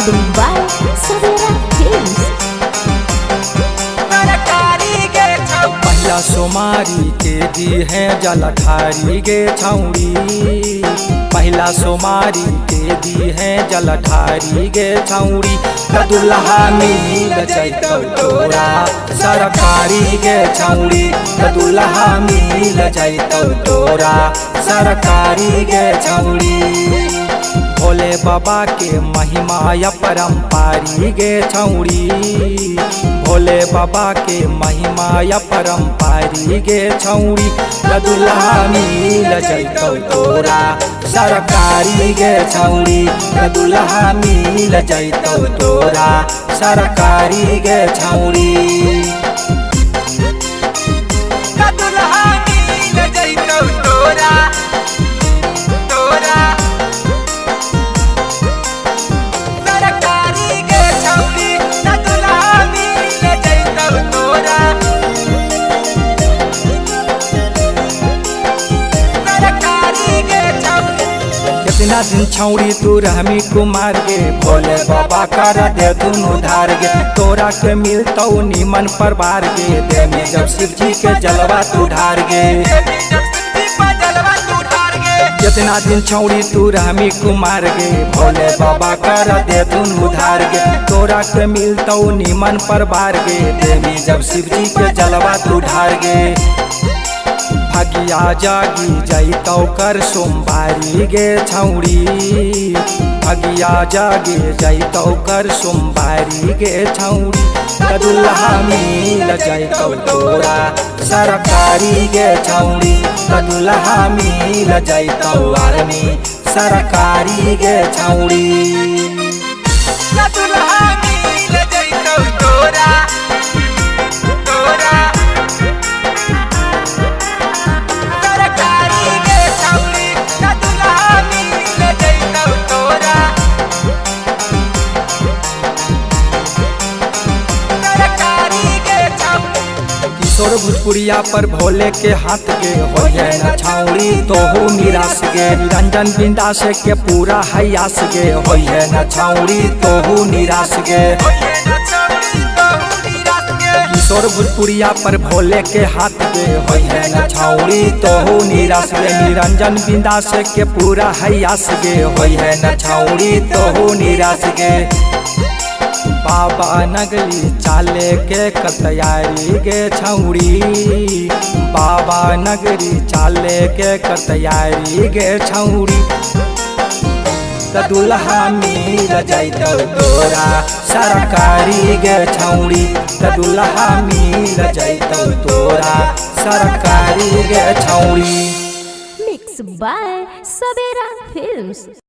recording by Savera Films. पहला सोमारी के दी है जलधारी गे छौड़ी। पहला सोमारी के दी है जलधारी गे छौड़ी। दुल्हा मिल जैतौ तोरा सरकारी गे छौड़ी। दुल्हा मिल जैतौ तोरा सरकारी गे छौड़ी। भोले बाबा के महिमा अपरंपारी गे छौड़ी। भोले बाबा के महिमा अपरंपारी गे छौड़ी। दुल्हा मिल जैतौ तोरा सरकारी गे छौड़ी। दुल्हा मिल जैतौ तोरा सरकारी गे छौड़ी। दुल्हा मिल जैतौ तोरा सरकारी गे छौड़ी। दुल्हा मिल जैतौ तोरा सरकारी गे छौड़ी। कितना दिन छौड़ी तू रहमी कुमार गे। भोले बाबा कर दे दुनु धार गे। तोरा के मिलतौ नीमन परवार गे। दे में जब शिव जी के जलवा तू ढार गे। कितना दिन छौड़ी तू रहमी कुमार गे। भोले बाबा कर दे दुनु धार गे। तोरा के मिलतौ नीमन परवार गे। दे में जब शिव जी के जलवा तू ढार गे। भगिया जागी जैतौ कर सोमवारी गे छौड़ी। भगिया जागे जैतौ कर सोमवारी गे छौड़ी। दुल्हा मिल जैतौ तोरा सरकारी गे छौड़ी। दुल्हा मिल जैतौ आर्मी सरकारी गे छौड़ी। दुल्हा मिल जैतौ तोरा किशोर भोजपुरिया पर भोले के हाथ गे होये न छौड़ी तोहू निराश गे। निरंजन बिंदास के पूरा हयास गे होये न छौड़ी तोहू निराश गे। किशोर भोजपुरिया पर भोले के हाथ गे होये न छौड़ी तोहू निराश गे। निरंजन बिंदास के पूरा हयास गे होये न छौड़ी तोहू निराश गे। बाबा नगली चाले के कतयारी गे छौड़ी। बाबा नगरी चाले के कतयारी गे छौड़ी। दुल्हा मिल जैतौ तोरा सरकारी गे छौड़ी। दुल्हा मिल जैतौ तोरा सरकारी गे छौड़ी। Mixed by Savera Films.